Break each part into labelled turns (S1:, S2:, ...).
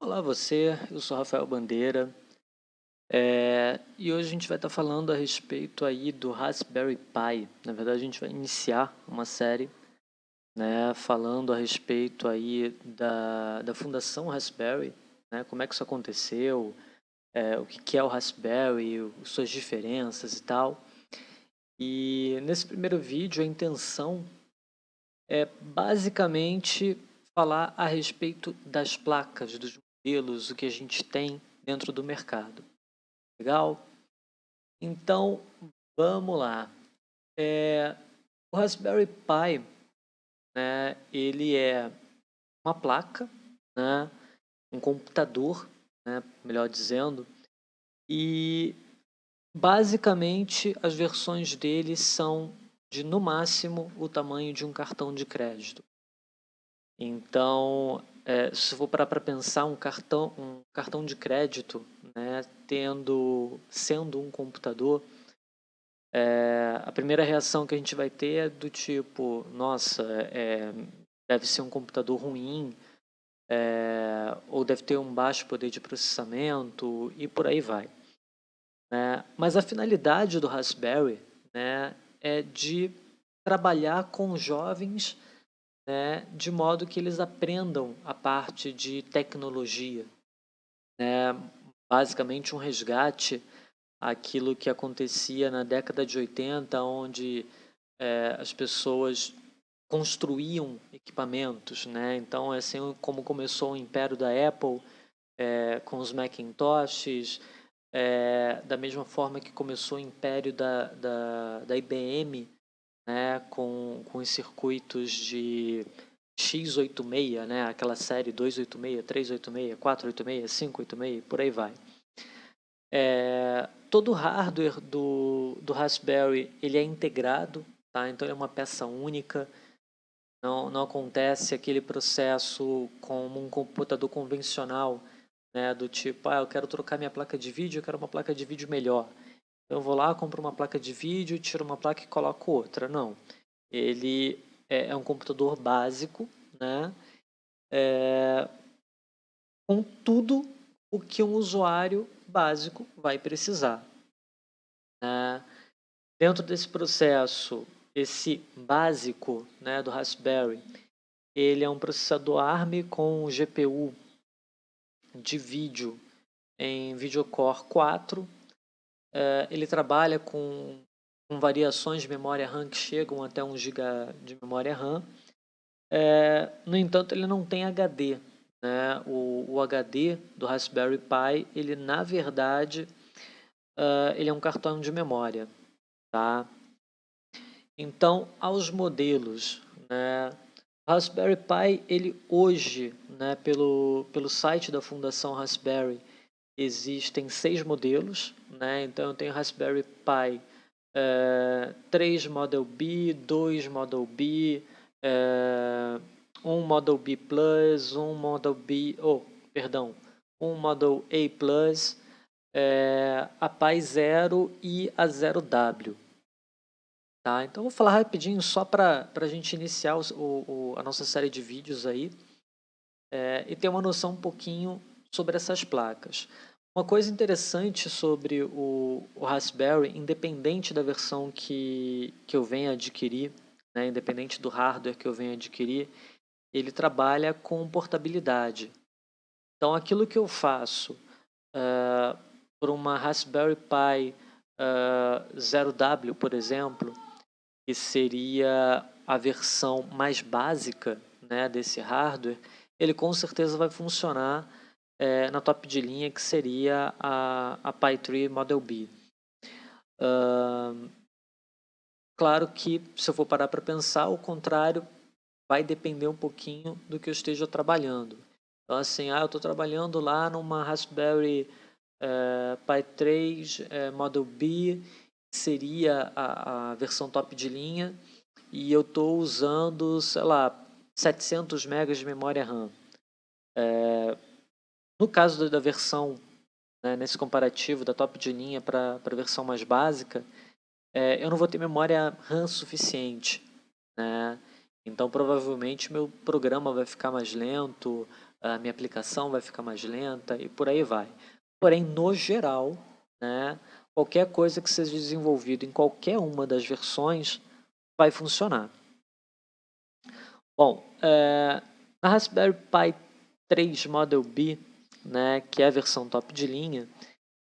S1: Olá você, eu sou Rafael Bandeira, e hoje a gente vai estar falando a respeito aí do Raspberry Pi. Na verdade a gente vai iniciar uma série, né, falando a respeito aí da fundação Raspberry, né, como é que isso aconteceu, o que é o Raspberry, suas diferenças e tal. E nesse primeiro vídeo a intenção é basicamente falar a respeito das placas, dos modelos, o que a gente tem dentro do mercado. Legal? Então, vamos lá. O Raspberry Pi, né, ele é uma placa, né, um computador, né, melhor dizendo, e basicamente as versões dele são de, no máximo, o tamanho de um cartão de crédito. Então, se for parar para pensar, um cartão de crédito, né, sendo um computador, a primeira reação que a gente vai ter é do tipo, nossa, deve ser um computador ruim, ou deve ter um baixo poder de processamento e por aí vai, né? Mas a finalidade do Raspberry, né, é de trabalhar com jovens, né, de modo que eles aprendam a parte de tecnologia, né? Basicamente um resgate àquilo que acontecia na década de 80, onde as pessoas construíam equipamentos, né? Então, é assim como começou o império da Apple, com os Macintoshes, da mesma forma que começou o império da IBM, né? Com os circuitos de x86, né? Aquela série 286, 386, 486, 586, por aí vai. Todo o hardware do Raspberry ele é integrado, tá? Então ele é uma peça única. Não acontece aquele processo como um computador convencional, né, do tipo, eu quero trocar minha placa de vídeo, eu quero uma placa de vídeo melhor. Eu vou lá, compro uma placa de vídeo, tiro uma placa e coloco outra. Não. Ele é um computador básico, né, com tudo o que um usuário básico vai precisar, né? Dentro desse processo, esse básico, né, do Raspberry, ele é um processador ARM com GPU de vídeo em VideoCore 4. Ele trabalha com variações de memória RAM que chegam até 1 GB de memória RAM. No entanto, ele não tem HD. Né? O HD do Raspberry Pi, ele na verdade, ele é um cartão de memória. Tá? Então, aos modelos, né? O Raspberry Pi, ele hoje, né, pelo site da Fundação Raspberry, existem 6 modelos, né? Então eu tenho Raspberry Pi 3 Model B, 2 Model B, 1 Model B Plus, 1 Model B, perdão, 1 Model A Plus, a Pi Zero e a Zero W. Tá, então eu vou falar rapidinho só para a gente iniciar a nossa série de vídeos aí, e ter uma noção um pouquinho sobre essas placas. Uma coisa interessante sobre o Raspberry, independente da versão que eu venha adquirir, né, independente do hardware que eu venha adquirir, ele trabalha com portabilidade. Então aquilo que eu faço por uma Raspberry Pi Zero W, por exemplo, que seria a versão mais básica, né, desse hardware, ele com certeza vai funcionar na top de linha, que seria a Pi 3 Model B. Claro que, se eu for parar para pensar, o contrário vai depender um pouquinho do que eu esteja trabalhando. Então, assim, eu estou trabalhando lá numa Raspberry Pi 3 Model B, seria a versão top de linha, e eu estou usando, sei lá, 700 MB de memória RAM. No caso da versão, né, nesse comparativo da top de linha para a versão mais básica, eu não vou ter memória RAM suficiente, né? Então provavelmente meu programa vai ficar mais lento, a minha aplicação vai ficar mais lenta e por aí vai. Porém, no geral, né, qualquer coisa que seja desenvolvido em qualquer uma das versões vai funcionar. Bom, na Raspberry Pi 3 Model B, né, que é a versão top de linha,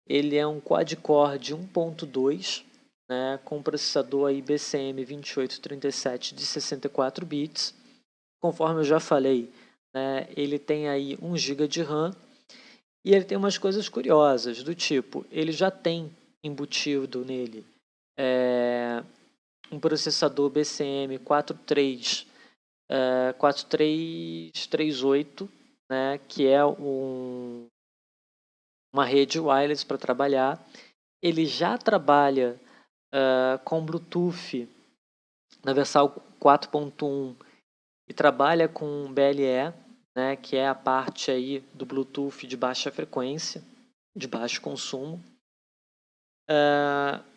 S1: ele é um quad-core de 1.2, né, com processador aí BCM 2837 de 64 bits. Conforme eu já falei, né, ele tem aí 1 GB de RAM e ele tem umas coisas curiosas, do tipo, ele já tem embutido nele um processador BCM 4338, né, que é uma rede wireless para trabalhar. Ele já trabalha com Bluetooth na versão 4.1 e trabalha com BLE, né, que é a parte aí do Bluetooth de baixa frequência, de baixo consumo.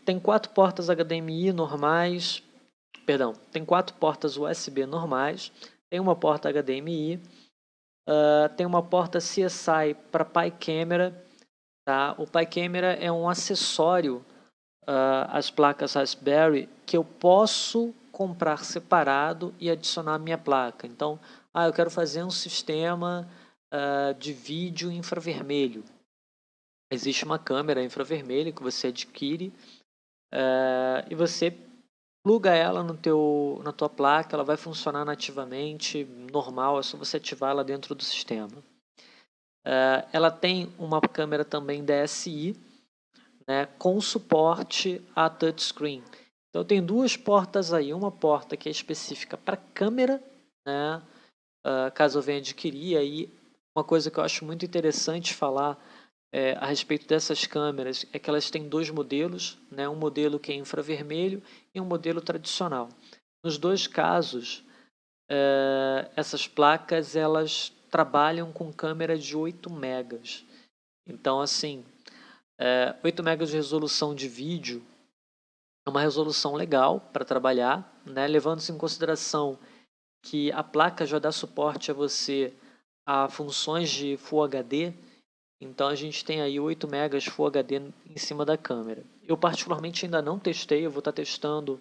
S1: Tem 4 portas HDMI normais, perdão, tem 4 portas USB normais, tem uma porta HDMI, tem uma porta CSI para Pi Camera. Tá? O Pi Camera é um acessório às placas Raspberry que eu posso comprar separado e adicionar à minha placa. Então, eu quero fazer um sistema de vídeo infravermelho. Existe uma câmera infravermelho que você adquire e você pluga ela na tua placa, ela vai funcionar nativamente, normal, é só você ativar ela dentro do sistema. Ela tem uma câmera também DSI, né, com suporte a touchscreen. Então tem 2 portas aí, uma porta que é específica para câmera, né, caso eu venha adquirir. Aí uma coisa que eu acho muito interessante falar a respeito dessas câmeras é que elas têm 2 modelos, né, um modelo que é infravermelho e um modelo tradicional. Nos 2 casos, essas placas elas trabalham com câmera de 8 megas. Então, assim, 8 megas de resolução de vídeo é uma resolução legal para trabalhar, né? Levando-se em consideração que a placa já dá suporte a você a funções de Full HD, então a gente tem aí 8 megas Full HD em cima da câmera. Eu particularmente ainda não testei, eu vou estar testando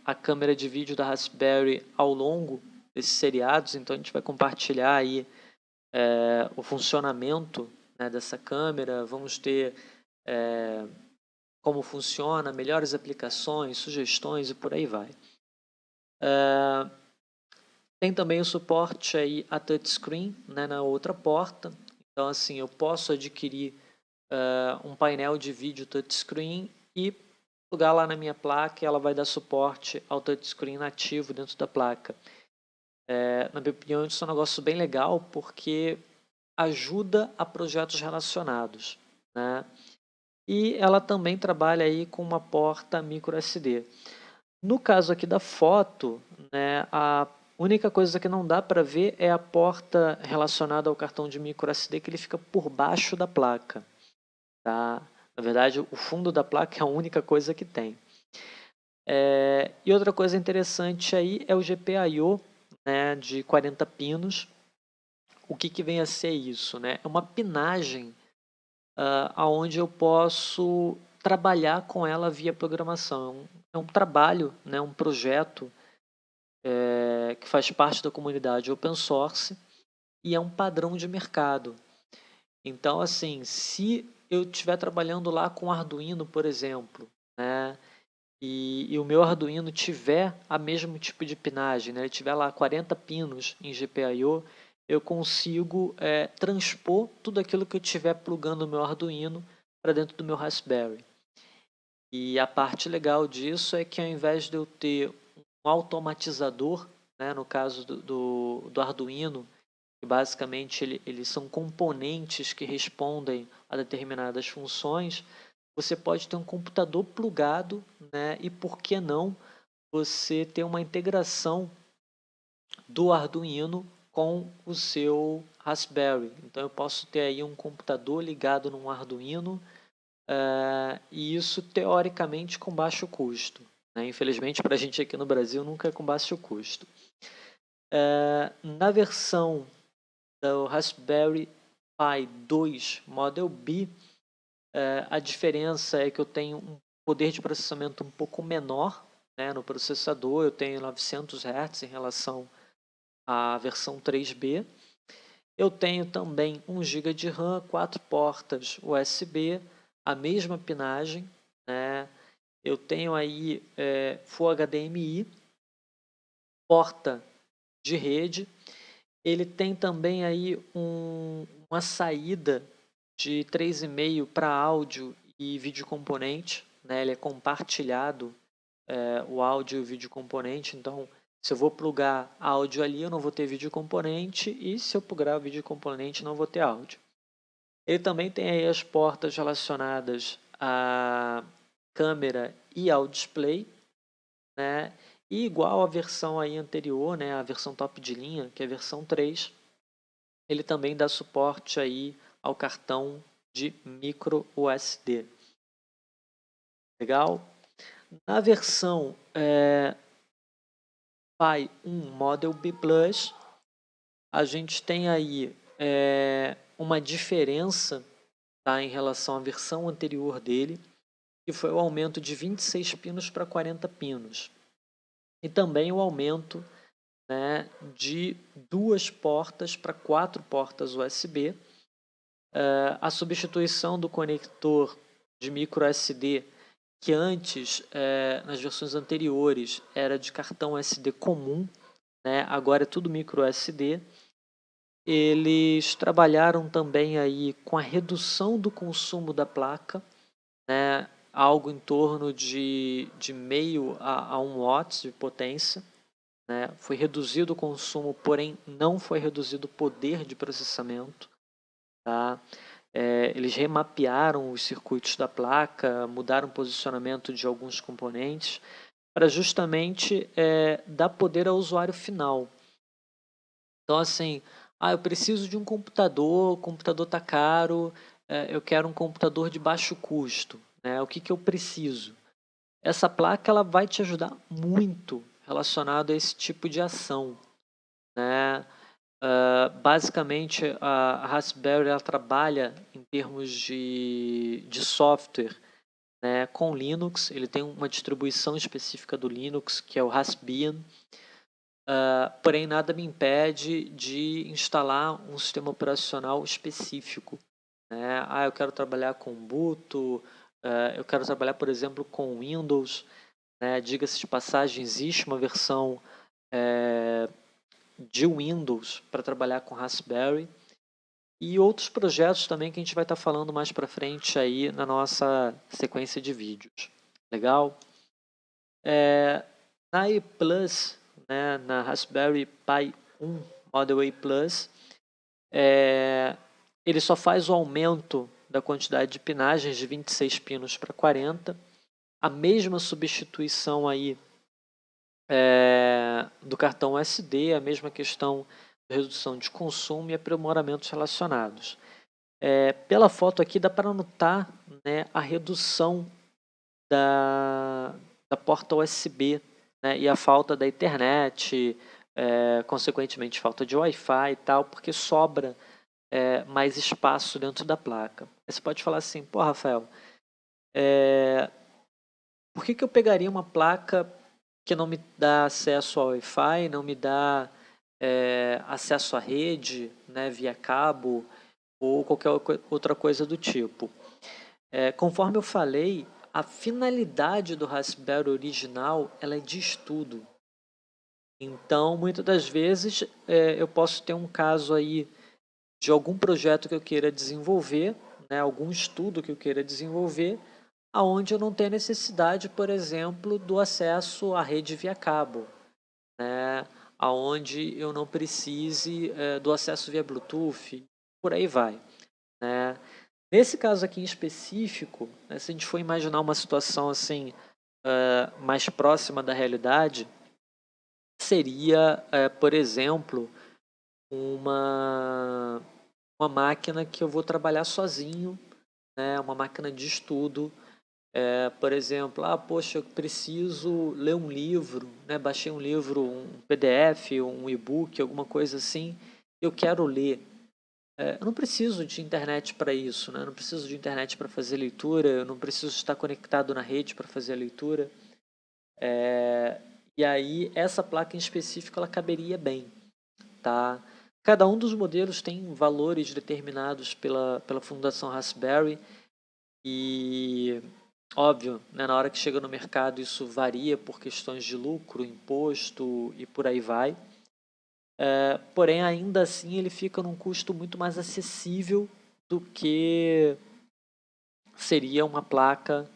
S1: a câmera de vídeo da Raspberry ao longo desses seriados, então a gente vai compartilhar aí o funcionamento, né, dessa câmera, vamos ter como funciona, melhores aplicações, sugestões e por aí vai. Tem também o suporte aí a touchscreen, né, na outra porta. Então, assim, eu posso adquirir um painel de vídeo touchscreen e plugar lá na minha placa e ela vai dar suporte ao touchscreen nativo dentro da placa. Na minha opinião, isso é um negócio bem legal porque ajuda a projetos relacionados, né? E ela também trabalha aí com uma porta micro SD. No caso aqui da foto, né, a única coisa que não dá para ver é a porta relacionada ao cartão de micro SD, que ele fica por baixo da placa. Tá? Na verdade, o fundo da placa é a única coisa que tem. E outra coisa interessante aí é o GPIO, né, de 40 pinos. O que vem a ser isso? Né? É uma pinagem onde eu posso trabalhar com ela via programação. É um trabalho, né, um projeto que faz parte da comunidade open source e é um padrão de mercado. Então, assim, se eu estiver trabalhando lá com Arduino, por exemplo, né, e o meu Arduino tiver a mesmo tipo de pinagem, né, ele tiver lá 40 pinos em GPIO, eu consigo transpor tudo aquilo que eu estiver plugando no meu Arduino para dentro do meu Raspberry. E a parte legal disso é que ao invés de eu ter um automatizador, né, no caso do Arduino, que basicamente eles são componentes que respondem a determinadas funções, você pode ter um computador plugado, né, e por que não você ter uma integração do Arduino com o seu Raspberry. Então eu posso ter aí um computador ligado num Arduino e isso teoricamente com baixo custo. Né? Infelizmente para a gente aqui no Brasil nunca é com baixo custo. Na versão do Raspberry Pi 2 Model B, a diferença é que eu tenho um poder de processamento um pouco menor, né, no processador. Eu tenho 900 Hz em relação à versão 3B. Eu tenho também 1 GB de RAM, 4 portas USB, a mesma pinagem, né? Eu tenho aí Full HDMI, porta de rede. Ele tem também aí uma saída de 3,5 para áudio e vídeo componente, né? Ele é compartilhado, o áudio e o vídeo componente. Então, se eu vou plugar áudio ali, eu não vou ter vídeo componente, e se eu plugar vídeo componente, não vou ter áudio. Ele também tem aí as portas relacionadas à câmera e ao display, né? E igual à versão aí anterior, né, a versão top de linha, que é a versão 3, ele também dá suporte aí ao cartão de micro USB. Legal? Na versão Pi 1 Model B Plus, a gente tem aí uma diferença, tá, em relação à versão anterior dele, que foi o aumento de 26 pinos para 40 pinos. E também o aumento, né, de 2 portas para 4 portas USB. A substituição do conector de micro SD, que antes, nas versões anteriores, era de cartão SD comum, né, agora é tudo micro SD. Eles trabalharam também aí com a redução do consumo da placa, né, algo em torno de meio a 1 watts de potência, né? Foi reduzido o consumo, porém não foi reduzido o poder de processamento, tá? Eles remapearam os circuitos da placa, mudaram o posicionamento de alguns componentes para justamente dar poder ao usuário final. Então, assim, eu preciso de um computador, o computador está caro, eu quero um computador de baixo custo, né? O que eu preciso? Essa placa ela vai te ajudar muito relacionado a esse tipo de ação, né? Basicamente, a Raspberry ela trabalha em termos de software, né, com Linux. Ele tem uma distribuição específica do Linux, que é o Raspbian. Porém, nada me impede de instalar um sistema operacional específico, né? Eu quero trabalhar com Ubuntu, eu quero trabalhar, por exemplo, com Windows, né? Diga-se de passagem, existe uma versão de Windows para trabalhar com Raspberry, e outros projetos também que a gente vai estar falando mais para frente aí na nossa sequência de vídeos. Legal? Na E Plus, né, na Raspberry Pi 1 Model A Plus, ele só faz o aumento da quantidade de pinagens de 26 pinos para 40, a mesma substituição aí do cartão SD, a mesma questão de redução de consumo e aprimoramentos relacionados. Pela foto aqui dá para notar, né, a redução da porta USB, né, e a falta da internet, consequentemente falta de Wi-Fi e tal, porque sobra mais espaço dentro da placa. Aí você pode falar assim, pô, Rafael, por que eu pegaria uma placa que não me dá acesso ao Wi-Fi, não me dá acesso à rede, né, via cabo ou qualquer outra coisa do tipo? Conforme eu falei, a finalidade do Raspberry original ela é de estudo. Então, muitas das vezes, eu posso ter um caso aí de algum projeto que eu queira desenvolver, né, algum estudo que eu queira desenvolver, aonde eu não tenho necessidade, por exemplo, do acesso à rede via cabo, né, aonde eu não precise do acesso via Bluetooth, por aí vai, né. Nesse caso aqui em específico, né, se a gente for imaginar uma situação assim mais próxima da realidade, seria, por exemplo, uma máquina que eu vou trabalhar sozinho, né, uma máquina de estudo. Por exemplo, poxa, eu preciso ler um livro, né, baixei um livro, um PDF, um e-book, alguma coisa assim, eu quero ler. Eu não preciso de internet para isso, né? Eu não preciso de internet para fazer leitura, eu não preciso estar conectado na rede para fazer a leitura. E aí, essa placa em específico, ela caberia bem, tá? Cada um dos modelos tem valores determinados pela Fundação Raspberry e, óbvio, né, na hora que chega no mercado isso varia por questões de lucro, imposto e por aí vai. Porém, ainda assim, ele fica num custo muito mais acessível do que seria uma placa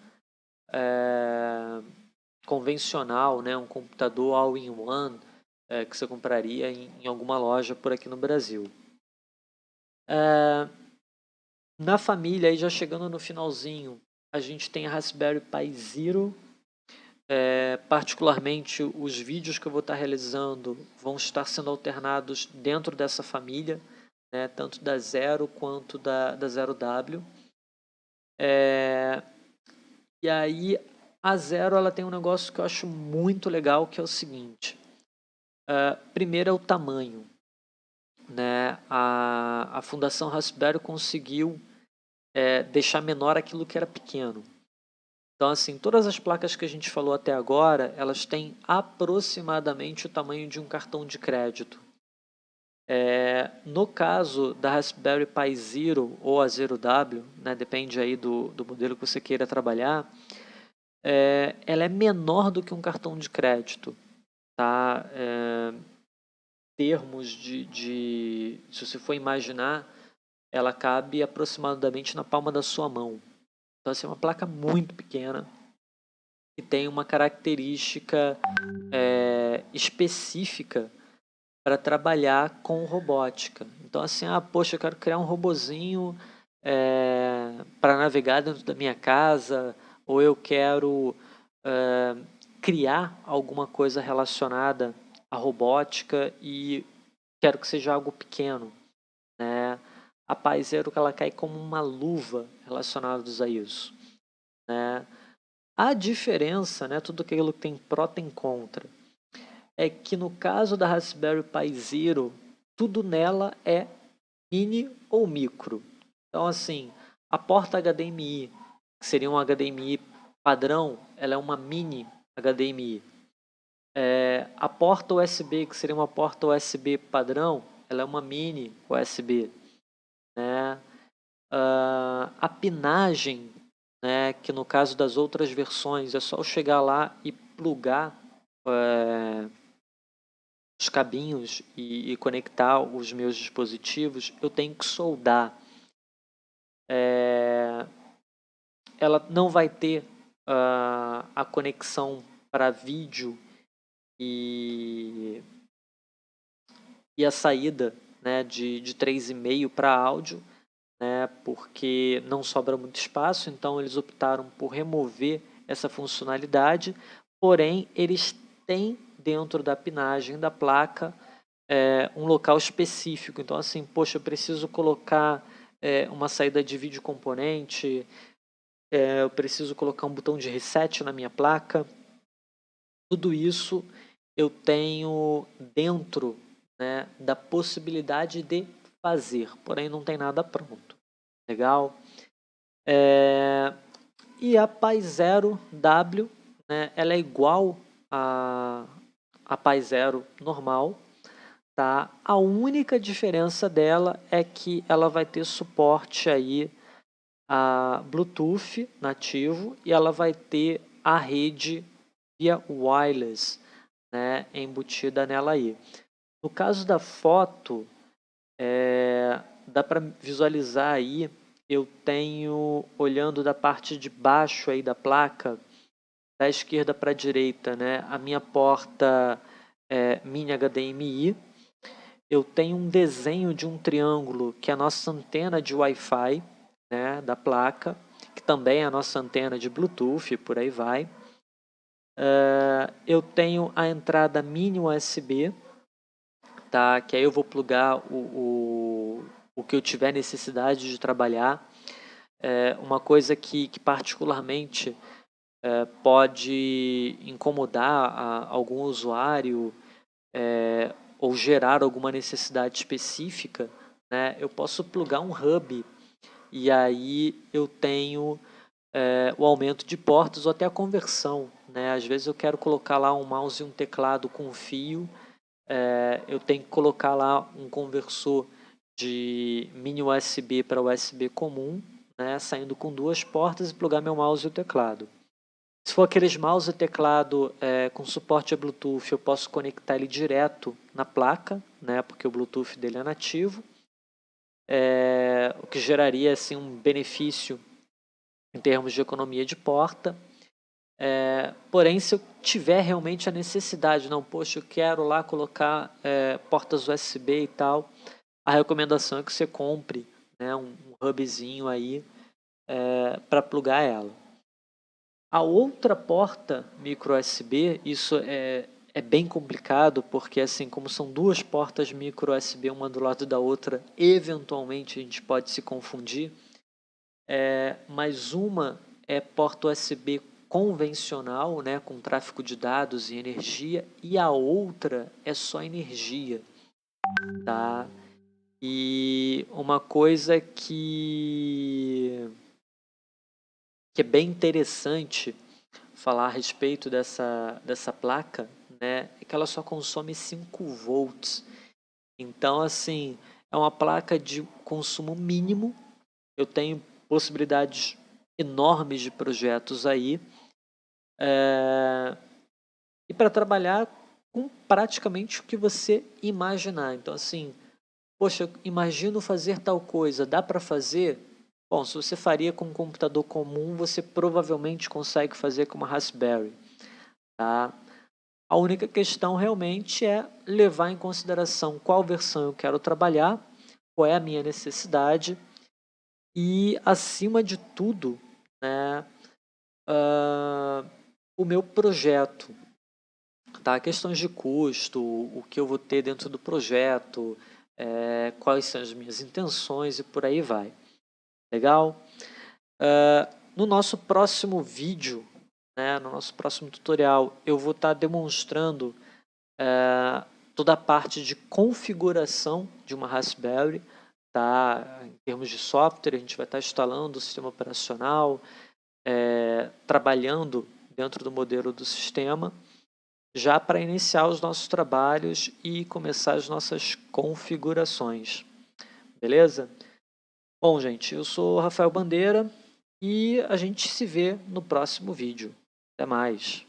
S1: convencional, né, um computador all-in-one que você compraria em alguma loja por aqui no Brasil. Na família, aí já chegando no finalzinho, a gente tem a Raspberry Pi Zero. Particularmente, os vídeos que eu vou estar realizando vão estar sendo alternados dentro dessa família, né, tanto da Zero quanto da Zero W. E aí, a Zero ela tem um negócio que eu acho muito legal, que é o seguinte. Primeiro é o tamanho. Né? A Fundação Raspberry conseguiu deixar menor aquilo que era pequeno. Então, assim, todas as placas que a gente falou até agora, elas têm aproximadamente o tamanho de um cartão de crédito. No caso da Raspberry Pi Zero ou a Zero W, né, depende aí do modelo que você queira trabalhar, ela é menor do que um cartão de crédito. Tá? Termos se você for imaginar, ela cabe aproximadamente na palma da sua mão. Então, assim, é uma placa muito pequena e tem uma característica específica para trabalhar com robótica. Então, assim, poxa, eu quero criar um robozinho para navegar dentro da minha casa, ou eu quero criar alguma coisa relacionada à robótica e quero que seja algo pequeno, né? A Pi Zero ela cai como uma luva relacionados a isso, né? A diferença, né, tudo aquilo que tem pró tem contra, é que no caso da Raspberry Pi Zero, tudo nela é mini ou micro. Então, assim, a porta HDMI, que seria um HDMI padrão, ela é uma mini HDMI. A porta USB, que seria uma porta USB padrão, ela é uma mini USB. Né? A pinagem, né, que no caso das outras versões é só eu chegar lá e plugar os cabinhos e conectar os meus dispositivos, eu tenho que soldar. Ela não vai ter a conexão para vídeo e a saída, né, de 3,5 para áudio, né, porque não sobra muito espaço, então eles optaram por remover essa funcionalidade, porém eles têm dentro da pinagem da placa um local específico. Então, assim, poxa, eu preciso colocar uma saída de vídeo componente, eu preciso colocar um botão de reset na minha placa. Tudo isso eu tenho dentro, né, da possibilidade de fazer, porém não tem nada pronto. Legal? E a Pi Zero W, né, ela é igual a Pi Zero normal. Tá? A única diferença dela é que ela vai ter suporte aí a Bluetooth nativo e ela vai ter a rede via wireless, né, embutida nela aí. No caso da foto, dá para visualizar aí, eu tenho, olhando da parte de baixo aí da placa, da esquerda para a direita, né, a minha porta mini HDMI. Eu tenho um desenho de um triângulo que é a nossa antena de Wi-Fi, né, da placa, que também é a nossa antena de Bluetooth, por aí vai. Eu tenho a entrada mini USB, tá, que aí eu vou plugar o que eu tiver necessidade de trabalhar. Uma coisa que particularmente pode incomodar algum usuário ou gerar alguma necessidade específica, né, eu posso plugar um hub e aí eu tenho o aumento de portas ou até a conversão, né? Às vezes eu quero colocar lá um mouse e um teclado com fio, eu tenho que colocar lá um conversor de mini USB para USB comum, né? Saindo com 2 portas e plugar meu mouse e o teclado. Se for aqueles mouse e teclado com suporte a Bluetooth, eu posso conectar ele direto na placa, né? Porque o Bluetooth dele é nativo, o que geraria assim, um benefício em termos de economia de porta. Porém, se eu tiver realmente a necessidade, não, poxa, eu quero lá colocar portas USB e tal, a recomendação é que você compre, né, um hubzinho aí para plugar ela. A outra porta micro USB, isso é bem complicado, porque assim, como são 2 portas micro USB, uma do lado da outra, eventualmente a gente pode se confundir, mas uma é porta USB convencional, né, com tráfego de dados e energia, e a outra é só energia, tá? E uma coisa que é bem interessante falar a respeito dessa placa, né, é que ela só consome 5 volts. Então, assim, é uma placa de consumo mínimo. Eu tenho possibilidades enormes de projetos aí. E para trabalhar com praticamente o que você imaginar. Então, assim, poxa, eu imagino fazer tal coisa, dá para fazer? Bom, se você faria com um computador comum, você provavelmente consegue fazer com uma Raspberry, tá? A única questão realmente é levar em consideração qual versão eu quero trabalhar, qual é a minha necessidade e, acima de tudo, né, o meu projeto, tá? Questões de custo, o que eu vou ter dentro do projeto, quais são as minhas intenções e por aí vai. Legal? No nosso próximo vídeo, né, no nosso próximo tutorial, eu vou estar demonstrando toda a parte de configuração de uma Raspberry, tá? Em termos de software, a gente vai estar instalando o sistema operacional, trabalhando dentro do modelo do sistema, já para iniciar os nossos trabalhos e começar as nossas configurações. Beleza? Bom, gente, eu sou Rafael Bandeira e a gente se vê no próximo vídeo. Até mais!